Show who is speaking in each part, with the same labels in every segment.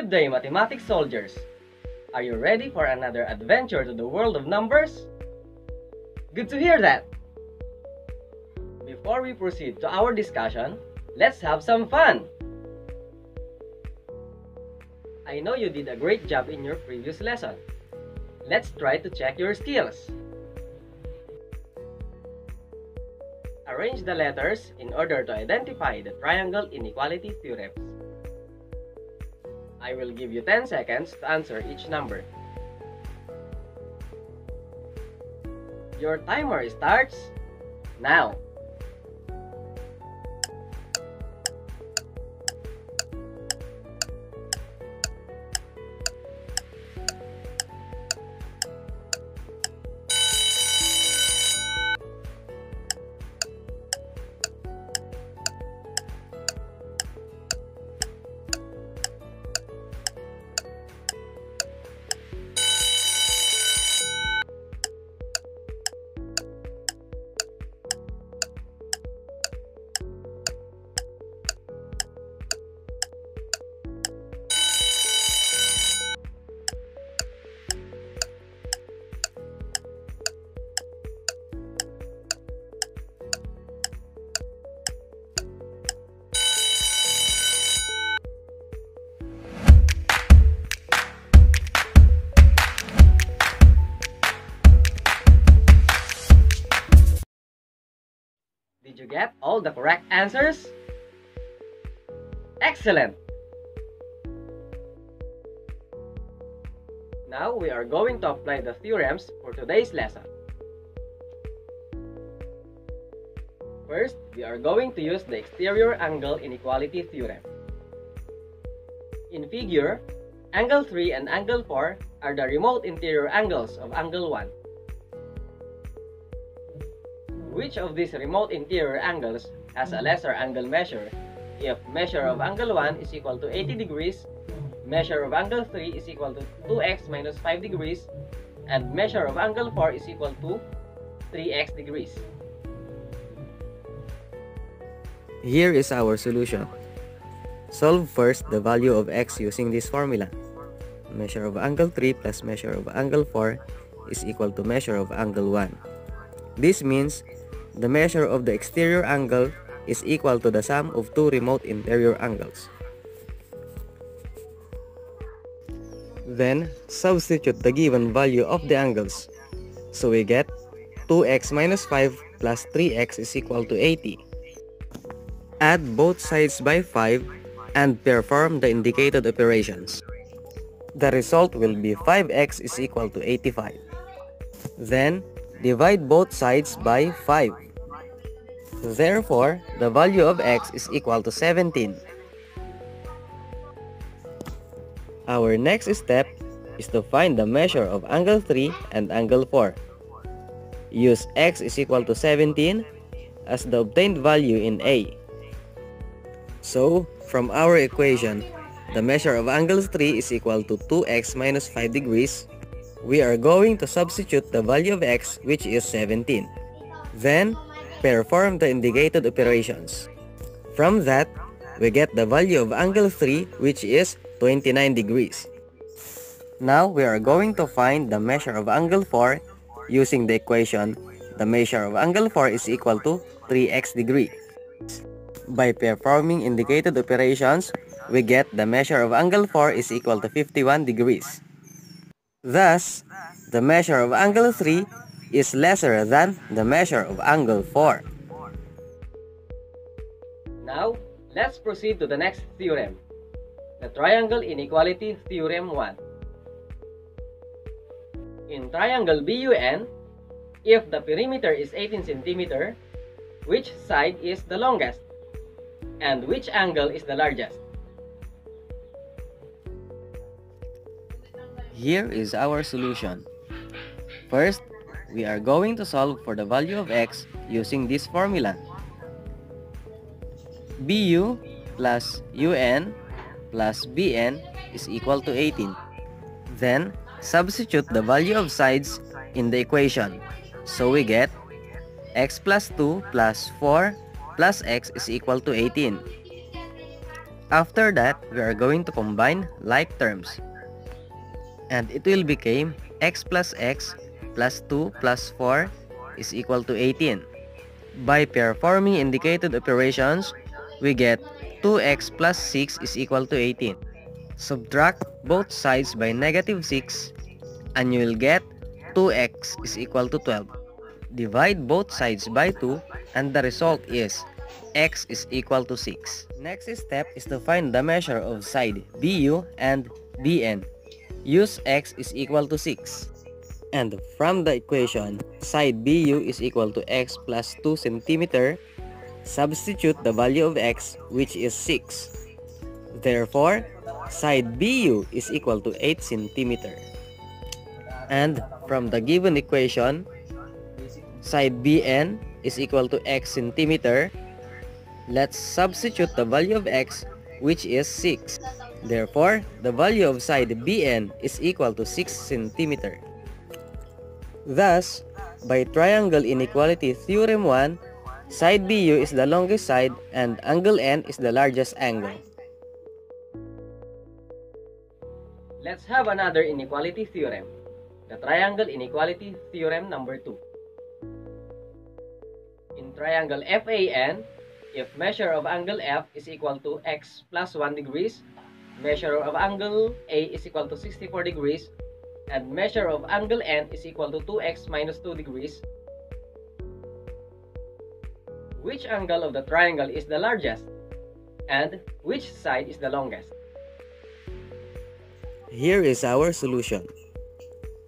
Speaker 1: Good day, mathematics soldiers! Are you ready for another adventure to the world of numbers? Good to hear that! Before we proceed to our discussion, let's have some fun! I know you did a great job in your previous lesson. Let's try to check your skills. Arrange the letters in order to identify the triangle inequality theorems. I will give you 10 seconds to answer each number. Your timer starts now. Did you get all the correct answers? Excellent! Now we are going to apply the theorems for today's lesson. First, we are going to use the exterior angle inequality theorem. In figure, angle 3 and angle 4 are the remote interior angles of angle 1. Which of these remote interior angles has a lesser angle measure if measure of angle 1 is equal to 80 degrees, measure of angle 3 is equal to 2x minus 5 degrees, and measure of angle 4 is equal to 3x degrees?
Speaker 2: Here is our solution. Solve first the value of x using this formula. Measure of angle 3 plus measure of angle 4 is equal to measure of angle 1. This means the measure of the exterior angle is equal to the sum of two remote interior angles. Then, substitute the given value of the angles. So we get 2x minus 5 plus 3x is equal to 80. Add both sides by 5 and perform the indicated operations. The result will be 5x is equal to 85. Then, divide both sides by 5. Therefore, the value of x is equal to 17. Our next step is to find the measure of angle 3 and angle 4. Use x is equal to 17 as the obtained value in A. So, from our equation, the measure of angle 3 is equal to 2x minus 5 degrees. We are going to substitute the value of x, which is 17. Then, perform the indicated operations. From that, we get the value of angle 3, which is 29 degrees. Now, we are going to find the measure of angle 4 using the equation, the measure of angle 4 is equal to 3x degree. By performing indicated operations, we get the measure of angle 4 is equal to 51 degrees. Thus, the measure of angle 3 is lesser than the measure of angle 4.
Speaker 1: Now, let's proceed to the next theorem, the triangle inequality theorem 1. In triangle BUN, if the perimeter is 18 cm, which side is the longest? And which angle is the largest?
Speaker 2: Here is our solution. First, we are going to solve for the value of x using this formula. BU plus UN plus BN is equal to 18. Then, substitute the value of sides in the equation. So we get x plus 2 plus 4 plus x is equal to 18. After that, we are going to combine like terms. And it will become x plus 2 plus 4 is equal to 18. By performing indicated operations, we get 2x plus 6 is equal to 18. Subtract both sides by negative 6 and you will get 2x is equal to 12. Divide both sides by 2 and the result is x is equal to 6. Next step is to find the measure of side BU and BN. Use x is equal to 6. And from the equation, side BU is equal to x plus 2 cm. Substitute the value of x, which is 6. Therefore, side BU is equal to 8 cm. And from the given equation, side BN is equal to x cm. Let's substitute the value of x, which is 6. Therefore, the value of side BN is equal to 6 cm. Thus, by triangle inequality theorem 1, side BU is the longest side and angle N is the largest angle.
Speaker 1: Let's have another inequality theorem, the triangle inequality theorem number 2. In triangle FAN, if measure of angle F is equal to x plus 1 degrees, measure of angle A is equal to 64 degrees, and measure of angle N is equal to 2x minus 2 degrees, which angle of the triangle is the largest, and which side is the longest?
Speaker 2: Here is our solution.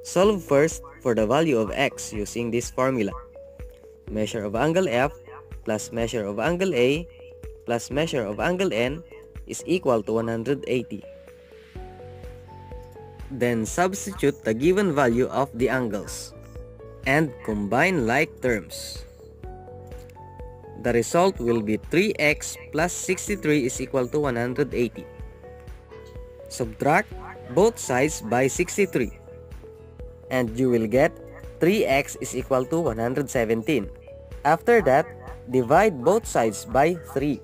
Speaker 2: Solve first for the value of x using this formula. Measure of angle F plus measure of angle A plus measure of angle N is equal to 180. Then substitute the given value of the angles and combine like terms. The result will be 3x plus 63 is equal to 180. Subtract both sides by 63 and you will get 3x is equal to 117. After that, divide both sides by 3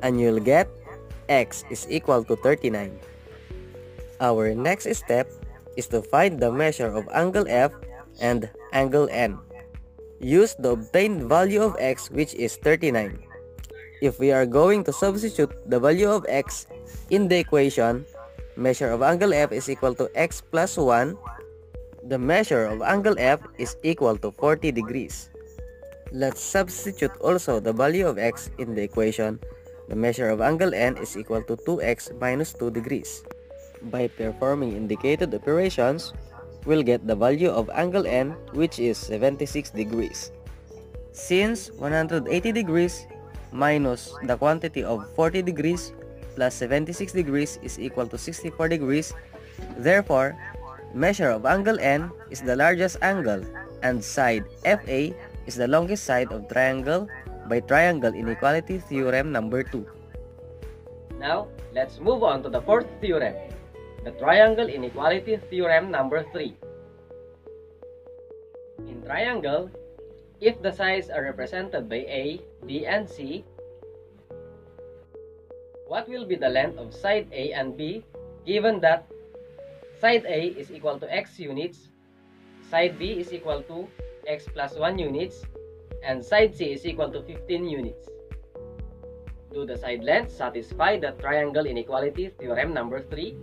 Speaker 2: and you'll get x is equal to 39. Our next step is to find the measure of angle F and angle N. Use the obtained value of x, which is 39. If we are going to substitute the value of x in the equation, measure of angle F is equal to x plus 1. The measure of angle F is equal to 40 degrees. Let's substitute also the value of x in the equation. The measure of angle N is equal to 2x minus 2 degrees. By performing indicated operations, we'll get the value of angle N, which is 76 degrees. Since 180 degrees minus the quantity of 40 degrees plus 76 degrees is equal to 64 degrees, therefore, measure of angle N is the largest angle and side FA is the longest side of triangle by triangle inequality theorem number 2.
Speaker 1: Now, let's move on to the fourth theorem, the triangle inequality theorem number 3. In triangle, if the sides are represented by A, B, and C, what will be the length of side A and B given that side A is equal to x units, side B is equal to x plus 1 units, and side C is equal to 15 units? Do the side lengths satisfy the triangle inequality theorem number 3?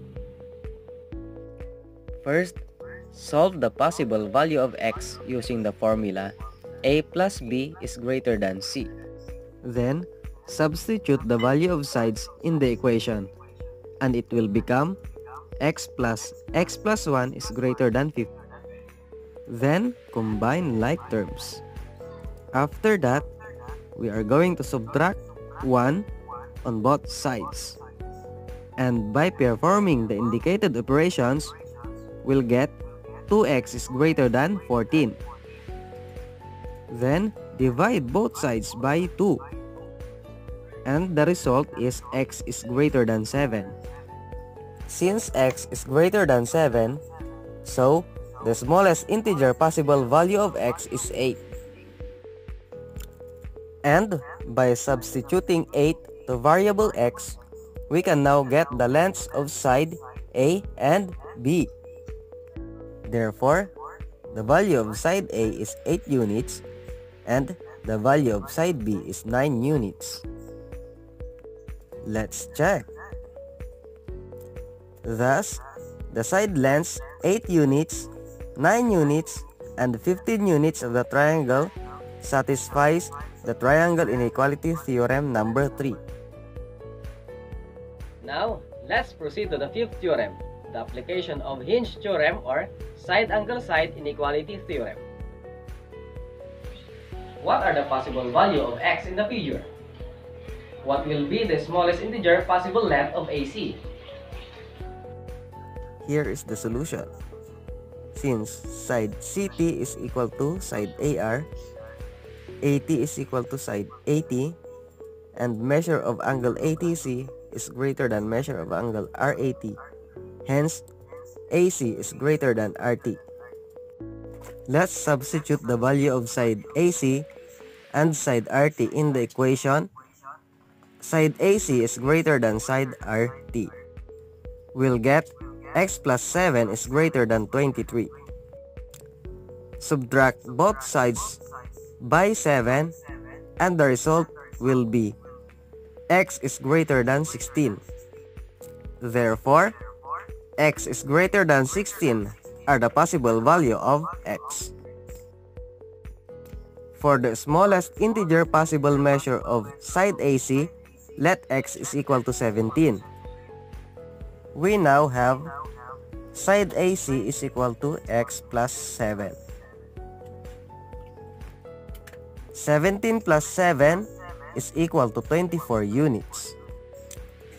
Speaker 2: First, solve the possible value of x using the formula a plus b is greater than c. Then, substitute the value of sides in the equation and it will become x plus 1 is greater than 50. Then, combine like terms. After that, we are going to subtract 1 on both sides. And by performing the indicated operations, we'll get 2x is greater than 14. Then, divide both sides by 2. And the result is x is greater than 7. Since x is greater than 7, so the smallest integer possible value of x is 8. And by substituting 8 to variable x, we can now get the lengths of side A and B. Therefore, the value of side A is 8 units and the value of side B is 9 units. Let's check. Thus, the side lengths 8 units, 9 units, and 15 units of the triangle satisfies the triangle inequality theorem number 3.
Speaker 1: Now, let's proceed to the fifth theorem, the application of hinge theorem or side angle side inequality theorem. What are the possible value of x in the figure? What will be the smallest integer possible length of AC?
Speaker 2: Here is the solution. Since side CT is equal to side AR, AT is equal to side AT, and measure of angle ATC is greater than measure of angle RAT. Hence, AC is greater than RT. Let's substitute the value of side AC and side RT in the equation. Side AC is greater than side RT. We'll get x plus 7 is greater than 23. Subtract both sides by 7 and the result will be x is greater than 16. Therefore, x is greater than 16 are the possible value of x. For the smallest integer possible measure of side AC, let x is equal to 17. We now have side AC is equal to x plus 7. 17 plus 7 is equal to 24 units.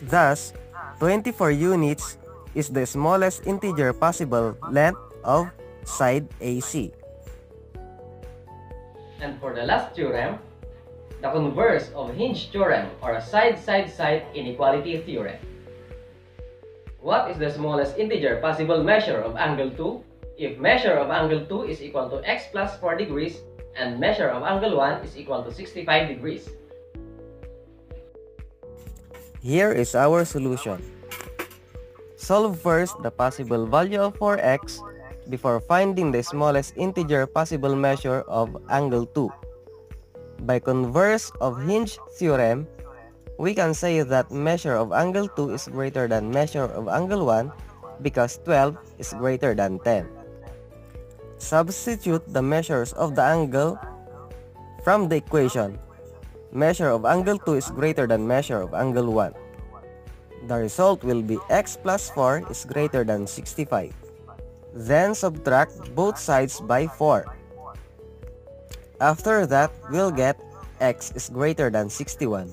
Speaker 2: Thus, 24 units is the smallest integer possible length of side AC.
Speaker 1: And for the last theorem, the converse of hinge theorem or side-side-side inequality theorem. What is the smallest integer possible measure of angle 2 if measure of angle 2 is equal to x plus 4 degrees and measure of angle 1 is equal to 65 degrees?
Speaker 2: Here is our solution. Solve first the possible value of 4x before finding the smallest integer possible measure of angle 2. By converse of hinge theorem, we can say that measure of angle 2 is greater than measure of angle 1 because 12 is greater than 10. Substitute the measures of the angle from the equation. Measure of angle 2 is greater than measure of angle 1. The result will be x plus 4 is greater than 65. Then subtract both sides by 4. After that, we'll get x is greater than 61.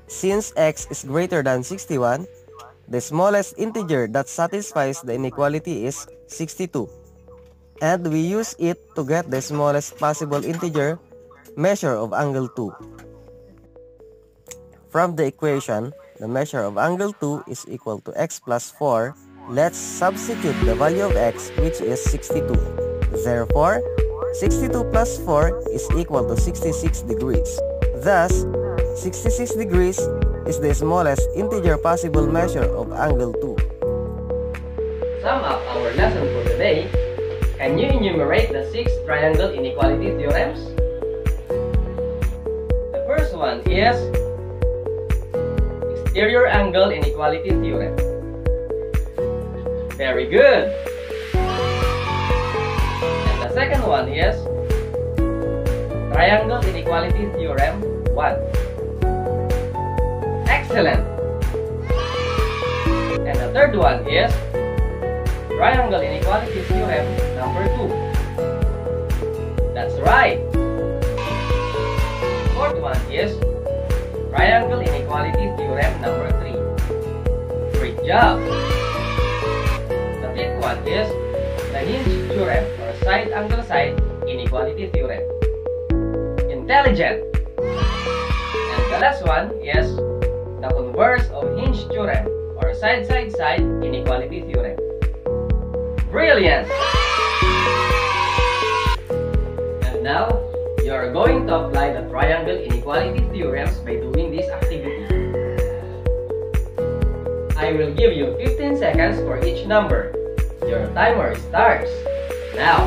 Speaker 2: Since x is greater than 61, the smallest integer that satisfies the inequality is 62. And we use it to get the smallest possible integer measure of angle 2. From the equation, the measure of angle 2 is equal to x plus 4. Let's substitute the value of x, which is 62. Therefore, 62 plus 4 is equal to 66 degrees. Thus, 66 degrees is the smallest integer possible measure of angle 2.
Speaker 1: Sum up our lesson for today. Can you enumerate the 6 triangle inequality theorems? The first one is exterior angle inequality theorem. Very good. And the second one is triangle inequality theorem 1. Excellent. And the third one is triangle inequality theorem number 2. That's right. The fourth one is triangle inequality theorem number 3. Great job. The fifth one is the hinge theorem or side angle side inequality theorem. Intelligent. And the last one is the converse of hinge theorem or side-side-side inequality theorem. Brilliant! And now, your are going to apply the triangle inequality theorems by doing this activity. I will give you 15 seconds for each number. Your timer starts now.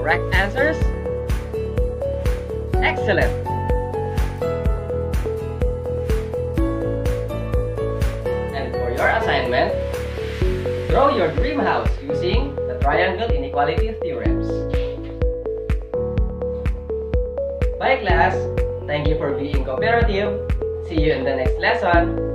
Speaker 1: Correct answers? Excellent! And for your assignment, draw your dream house using the triangle inequality theorems. Bye class! Thank you for being cooperative. See you in the next lesson.